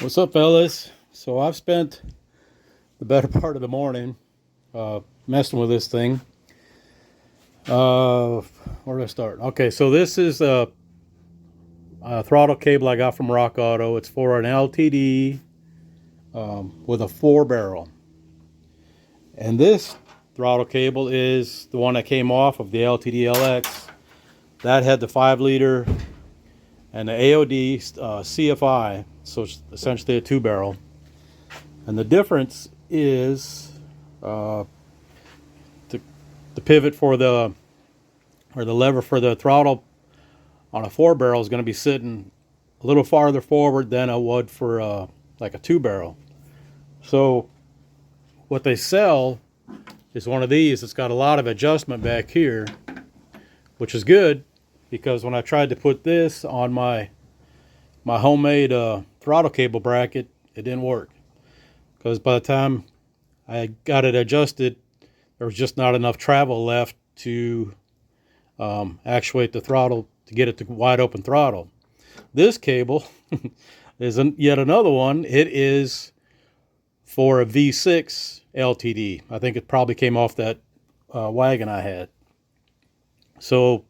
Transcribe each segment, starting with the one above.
What's up, fellas? So I've spent the better part of the morning messing with this thing. Where do I start? Okay, so this is a throttle cable I got from Rock Auto. It's for an LTD with a 4-barrel. And this throttle cable is the one that came off of the LTD LX. That had the 5-liter and the AOD CFI, so it's essentially a 2-barrel. And the difference is the pivot for the lever for the throttle on a 4-barrel is going to be sitting a little farther forward than it would for like a 2-barrel. So what they sell is one of these. It's got a lot of adjustment back here, which is good because when I tried to put this on my homemade throttle cable bracket, it didn't work. Because by the time I got it adjusted, there was just not enough travel left to actuate the throttle to get it to wide open throttle. This cable is yet another one. It is for a V6 LTD. I think it probably came off that wagon I had. So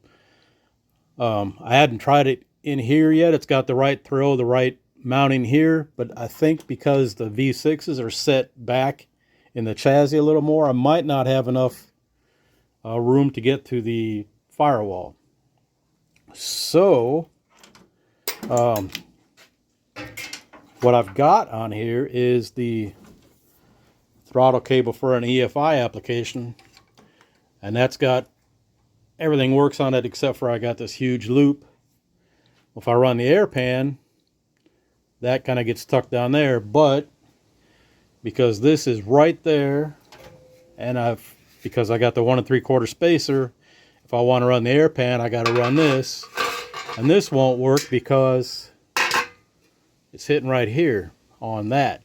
I hadn't tried it in here yet. It's got the right throw, the right mounting here, but I think because the V6s are set back in the chassis a little more, I might not have enough room to get to the firewall. So what I've got on here is the throttle cable for an EFI application, and that's got everything works on it except for I got this huge loop. If I run the air pan, that kind of gets tucked down there, but because this is right there, and because I got the 1 3/4 spacer, if I want to run the air pan, I got to run this, and this won't work because it's hitting right here on that.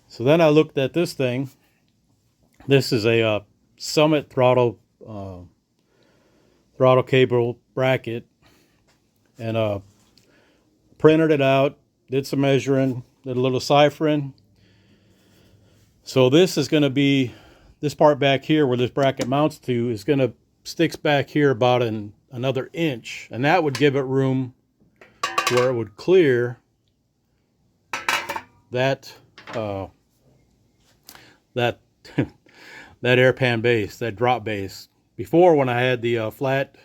So then I looked at this thing. This is a Summit throttle cable bracket, and printed it out, did some measuring, did a little ciphering. So this is going to be, this part back here where this bracket mounts to is going to sticks back here about another inch, and that would give it room where it would clear that that that air pan base, that drop base. Before, when I had the flat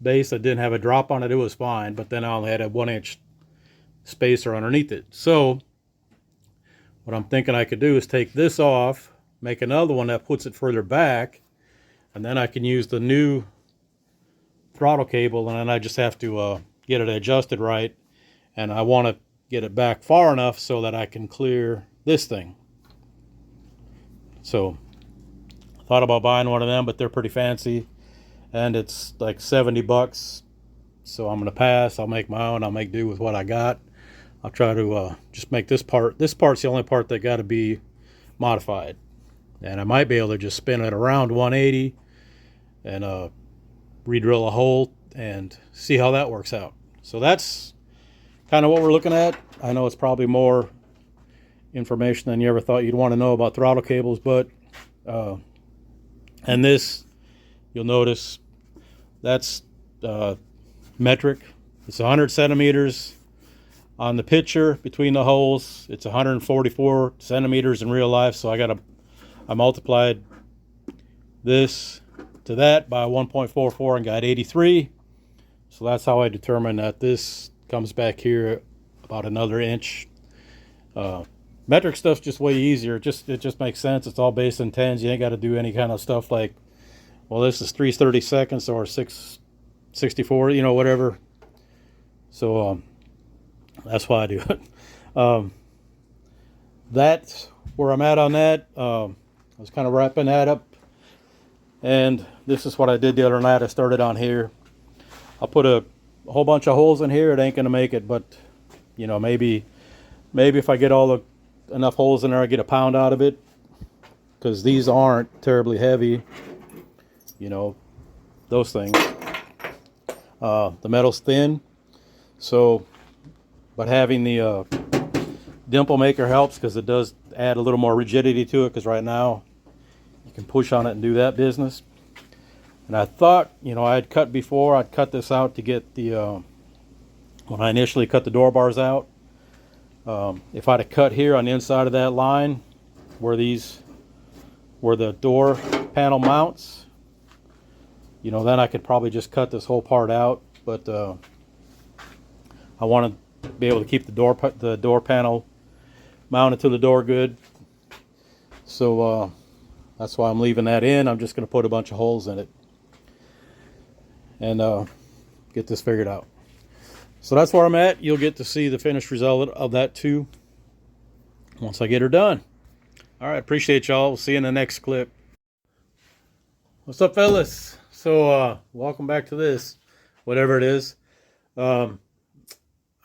base that didn't have a drop on it, it was fine, but then I only had a 1-inch spacer underneath it. So what I'm thinking I could do is take this off, make another one that puts it further back, and then I can use the new throttle cable, and then I just have to get it adjusted right, and I want to get it back far enough so that I can clear this thing. So I thought about buying one of them, but they're pretty fancy, and it's like $70. So I'm going to pass. I'll make my own. I'll make do with what I got. I'll try to just make this part. This part's the only part that got to be modified. And I might be able to just spin it around 180 and re-drill a hole and see how that works out. So that's kind of what we're looking at. I know it's probably more information than you ever thought you'd want to know about throttle cables, but and this, you'll notice that's metric. It's 100 centimeters on the picture between the holes. It's 144 centimeters in real life, so I multiplied this to that by 1.44 and got 83. So that's how I determined that this comes back here about another inch. Metric stuff's just way easier. It just makes sense. It's all based in tens. You ain't got to do any kind of stuff like, well, this is 3/32 or 6/64, whatever. So that's why I do it. That's where I'm at on that. I was kind of wrapping that up, and this is what I did the other night. I started on here. I'll put a whole bunch of holes in here. It ain't gonna make it, but maybe if I get enough holes in there, I get a pound out of it, because these aren't terribly heavy. Those things. The metal's thin, so but having the dimple maker helps because it does add a little more rigidity to it, because right now you can push on it and do that business. And I thought, you know, I had cut before. I'd cut this out to get the when I initially cut the door bars out. If I'd have cut here on the inside of that line where the door panel mounts, you know, then I could probably just cut this whole part out. But I want to be able to keep the door panel mounted to the door good. So that's why I'm leaving that in. I'm just going to put a bunch of holes in it and get this figured out. So that's where I'm at. You'll get to see the finished result of that too once I get her done. All right, appreciate y'all. We'll see you in the next clip. What's up, fellas? So welcome back to this, whatever it is. I'm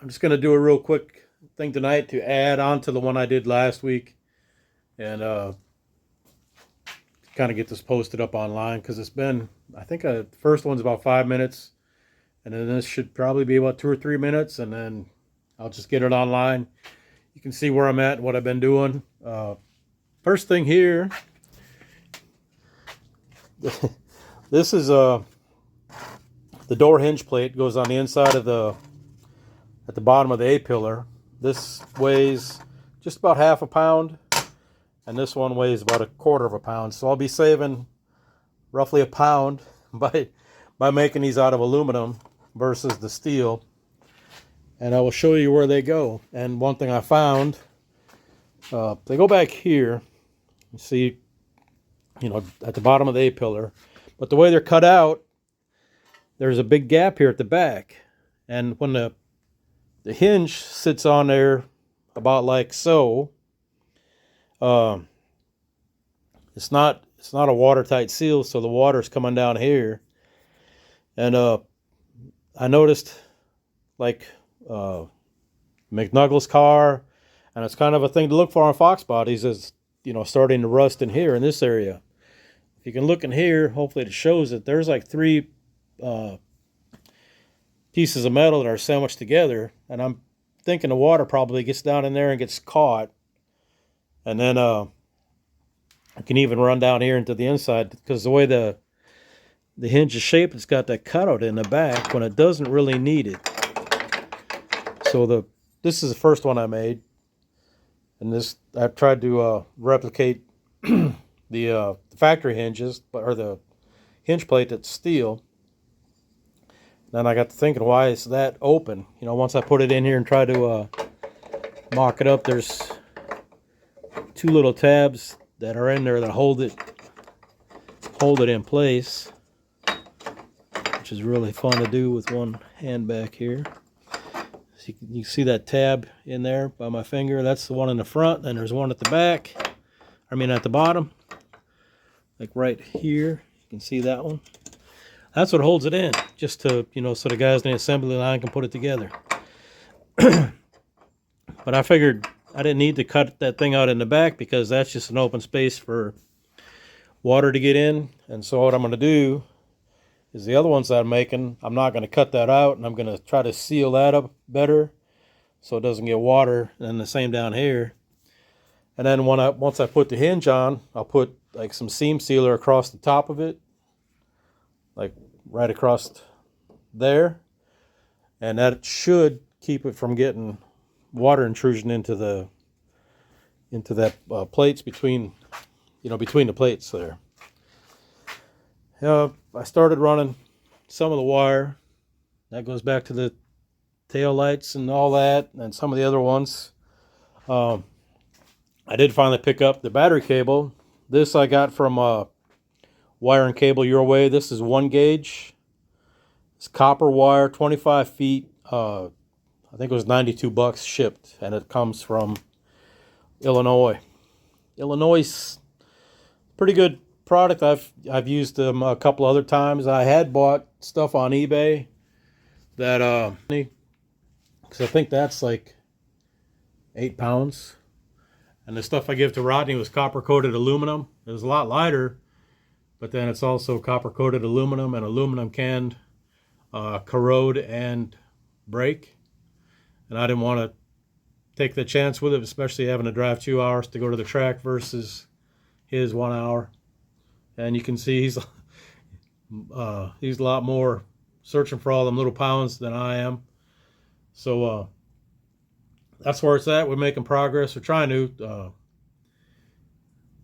just going to do a real quick thing tonight to add on to the one I did last week, and kind of get this posted up online, because it's been, I think the first one's about 5 minutes, and then this should probably be about 2 or 3 minutes, and then I'll just get it online. You can see where I'm at and what I've been doing. First thing here, this is the door hinge plate. Goes on the inside of at the bottom of the A-pillar. This weighs just about half a pound, and this one weighs about a quarter of a pound. So I'll be saving roughly a pound by making these out of aluminum versus the steel. And I will show you where they go. And one thing I found, they go back here. You see, you know, at the bottom of the A-pillar. But the way they're cut out, there's a big gap here at the back. And when the hinge sits on there about like so, it's not a watertight seal, so the water's coming down here. And I noticed, like, McNuggles' car, and it's kind of a thing to look for on Fox bodies, is, you know, starting to rust in here in this area. If you can look in here, hopefully it shows that there's like 3 pieces of metal that are sandwiched together, and I'm thinking the water probably gets down in there and gets caught, and then it can even run down here into the inside, because the way the hinge is shaped, it's got that cutout in the back when it doesn't really need it. So this is the first one I made, and this I've tried to replicate the factory hinges, or the hinge plate that's steel. Then I got to thinking, why is that open? You know, once I put it in here and try to mock it up, there's 2 little tabs that are in there that hold it in place, which is really fun to do with one hand back here. So you can see that tab in there by my finger. That's the one in the front, and there's one at the back. I mean at the bottom, like right here. You can see that one. That's what holds it in, just to, you know, so the guys in the assembly line can put it together. But I figured I didn't need to cut that thing out in the back, because that's just an open space for water to get in. And so what I'm going to do is, the other ones that I'm making, I'm not going to cut that out, and I'm going to try to seal that up better so it doesn't get water. And the same down here. And then once I put the hinge on, I'll put like some seam sealer across the top of it, like right across there, and that should keep it from getting water intrusion into that plates between the plates there. I started running some of the wire that goes back to the tail lights and all that, and some of the other ones. I did finally pick up the battery cable. This I got from Wire and Cable Your Way. This is 1 gauge. It's copper wire, 25 feet. I think it was $92 shipped, and it comes from Illinois. Illinois, pretty good product. I've used them a couple other times. I had bought stuff on eBay that because I think that's like 8 pounds, and the stuff I give to Rodney was copper coated aluminum. It was a lot lighter, but then it's also copper coated aluminum, and aluminum can corrode and break. and I didn't want to take the chance with it, especially having to drive 2 hours to go to the track versus his 1 hour. And you can see he's a lot more searching for all them little pounds than I am. So that's where it's at. We're making progress. We're trying to.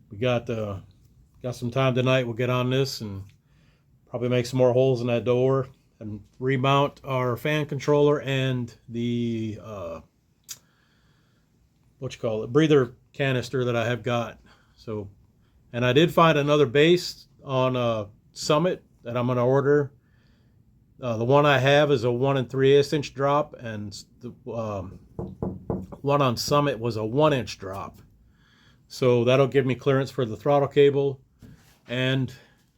We got some time tonight. We'll get on this and probably make some more holes in that door and remount our fan controller and the breather canister that I have got. So, and I did find another base on Summit that I'm going to order. The one I have is a 1 3/8 inch drop, and the one on Summit was a 1 inch drop. So that'll give me clearance for the throttle cable, and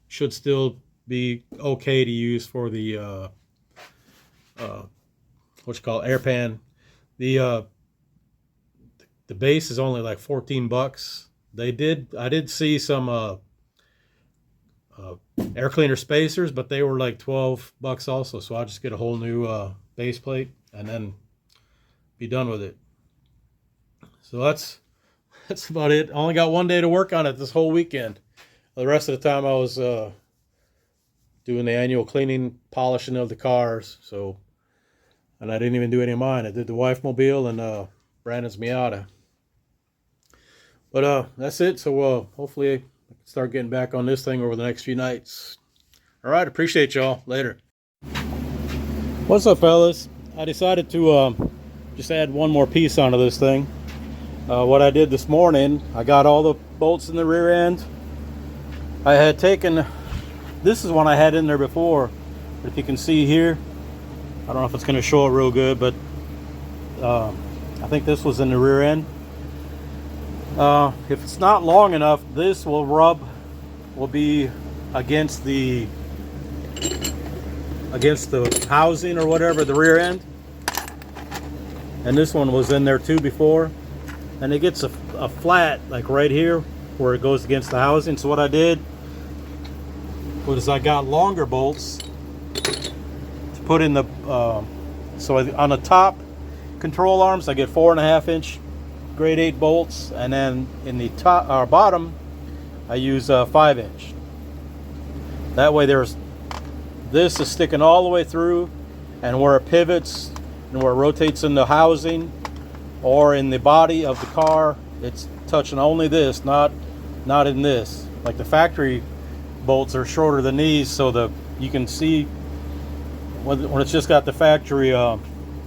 should still be okay to use for the air pan. The base is only like $14. I did see some air cleaner spacers, but they were like $12 also. So I'll just get a whole new base plate and then be done with it. So that's about it. I only got 1 day to work on it this whole weekend. The rest of the time I was doing the annual cleaning, polishing of the cars. So, and I didn't even do any of mine. I did the wife mobile and Brandon's Miata. But that's it. So hopefully I can start getting back on this thing over the next few nights. All right, appreciate y'all. Later. What's up, fellas? I decided to just add one more piece onto this thing. What I did this morning, I got all the bolts in the rear end. I had taken, this is one I had in there before, but if you can see here, I don't know if it's going to show it real good, but I think this was in the rear end. If it's not long enough, this will be against the housing or whatever, the rear end. And this one was in there too before. And it gets a flat like right here where it goes against the housing. So what I did was I got longer bolts to put in the so on the top control arms I get 4.5 inch grade 8 bolts, and then in the top or bottom I use 5 inch. That way this is sticking all the way through, and where it pivots and where it rotates in the housing or in the body of the car, it's touching only this, not in this. Like the factory bolts are shorter than these, so you can see when it's just got the factory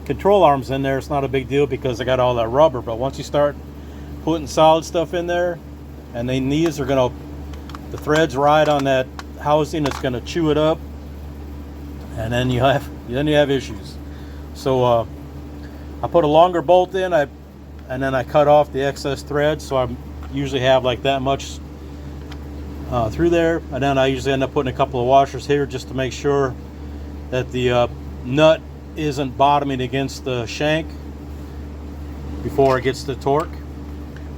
control arms in there, it's not a big deal because they got all that rubber. But once you start putting solid stuff in there, and then these are the threads ride on that housing, it's gonna chew it up, and then you have issues. So I put a longer bolt in, and then I cut off the excess thread, so I usually have like that much through there, and then I usually end up putting a couple of washers here just to make sure that the nut isn't bottoming against the shank before it gets the torque.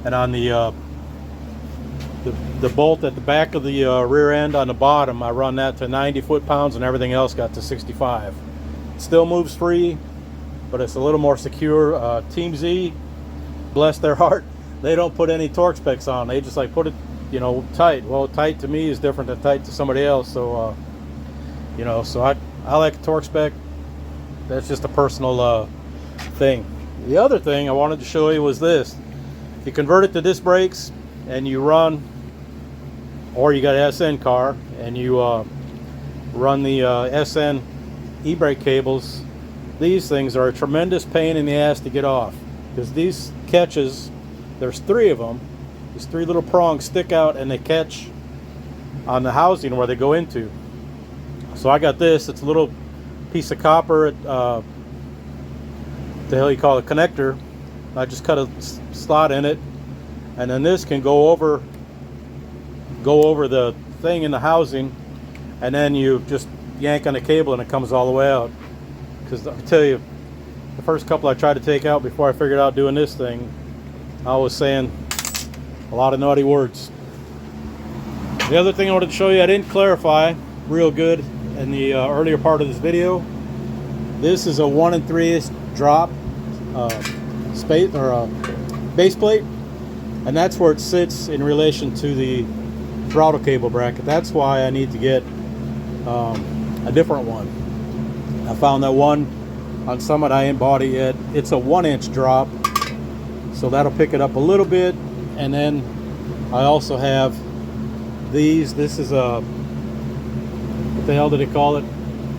And on the bolt at the back of the rear end on the bottom, I run that to 90 foot-pounds, and everything else got to 65. It still moves free, but it's a little more secure. Team Z, bless their heart, they don't put any torque specs on. They just like put it, tight. Well, tight to me is different than tight to somebody else. So, so I like a torque spec. That's just a personal thing. The other thing I wanted to show you was this. If you convert it to disc brakes and you run, or you got an SN car and you run the SN e-brake cables, these things are a tremendous pain in the ass to get off, because these catches, there's 3 of them, these 3 little prongs stick out and they catch on the housing where they go into. So I got this, it's a little piece of copper, the hell you call it, connector. I just cut a slot in it, and then this can go over the thing in the housing, and then you just yank on the cable and it comes all the way out. Because I tell you, the first couple I tried to take out before I figured out doing this thing, I was saying a lot of naughty words. The other thing I wanted to show you, I didn't clarify real good in the earlier part of this video. This is a 1 3/8 drop. space or base plate, and that's where it sits in relation to the throttle cable bracket. That's why I need to get a different one. I found that one on Summit I ain't bought it yet. It's a 1-inch drop, so that'll pick it up a little bit. And then I also have these. This is a, what the hell did they call it?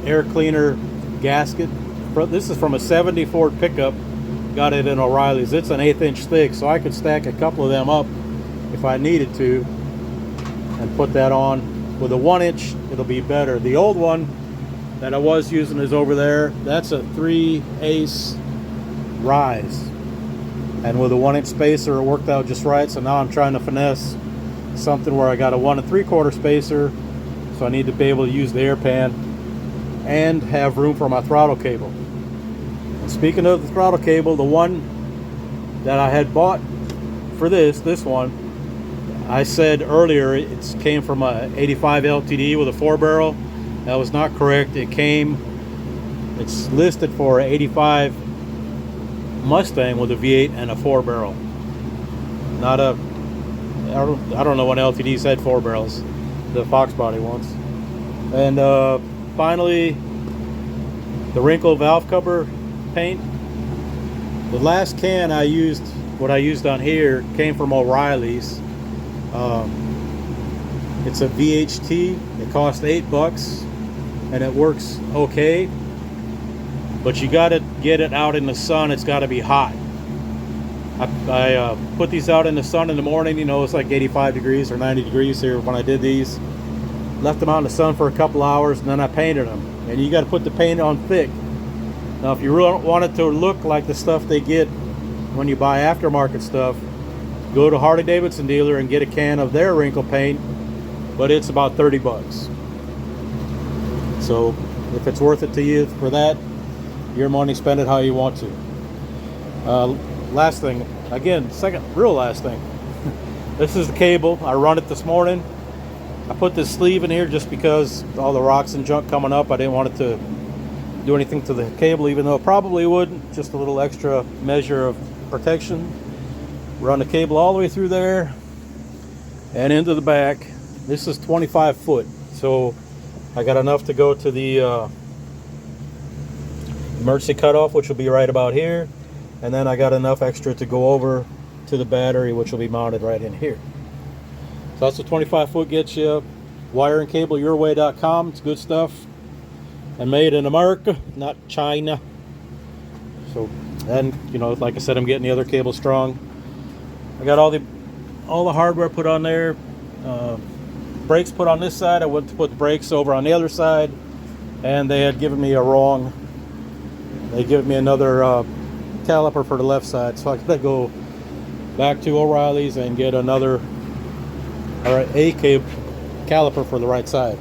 Air cleaner gasket. This is from a 70 Ford pickup. Got it in O'Reilly's. It's an 1/8 inch thick, so I could stack a couple of them up if I needed to and put that on. With a 1-inch, it'll be better. The old one that I was using is over there. That's a 3/8 rise, and with a 1-inch spacer, it worked out just right. So now I'm trying to finesse something where I got a 1 3/4 spacer, so I need to be able to use the air pan and have room for my throttle cable. And speaking of the throttle cable, the one that I had bought for this one, I said earlier it came from a 85 LTD with a 4-barrel. That was not correct. It's listed for an 85 Mustang with a V8 and a 4-barrel. Not a, I don't know when LTDs had 4 barrels, the Fox body ones. And finally, the wrinkle valve cover paint. The last can I used, what I used on here, came from O'Reilly's. It's a VHT. It cost $8 and it works okay, but you got to get it out in the sun. It's got to be hot. I put these out in the sun in the morning. You know, it's like 85 degrees or 90 degrees here when I did these. Left them out in the sun for a couple hours, and then I painted them. And you got to put the paint on thick. Now, if you really want it to look like the stuff they get when you buy aftermarket stuff, go to Harley Davidson dealer and get a can of their wrinkle paint, but it's about $30. So if it's worth it to you for that, your money, spend it how you want to. Last thing, again, real last thing. This is the cable. I run it this morning. I put this sleeve in here just because all the rocks and junk coming up. I didn't want it to do anything to the cable, even though it probably would. Just a little extra measure of protection. Run the cable all the way through there and into the back. This is 25 foot, so I got enough to go to the emergency cutoff, which will be right about here, and then I got enough extra to go over to the battery, which will be mounted right in here. So that's what 25 foot gets you. Wireandcableyourway.com. It's good stuff and made in America, not China. So, and you know, like I said, I'm getting the other cable strong. I got all the hardware put on there. Brakes put on this side. I went to put the brakes over on the other side, and they had given me a wrong. They gave me another caliper for the left side, so I gotta go back to O'Reilly's and get another caliper for the right side.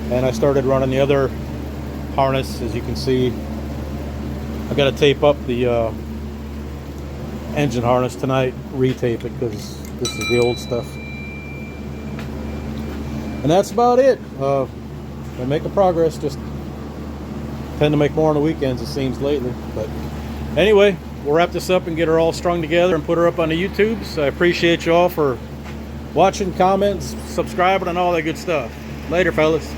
And I started running the other harness. As you can see, I got to tape up the engine harness tonight, retape it, because this is the old stuff. And that's about it. I'm making progress. Just tend to make more on the weekends, it seems, lately. But anyway, we'll wrap this up and get her all strung together and put her up on the YouTubes. I appreciate you all for watching, comments, subscribing, and all that good stuff. Later, fellas.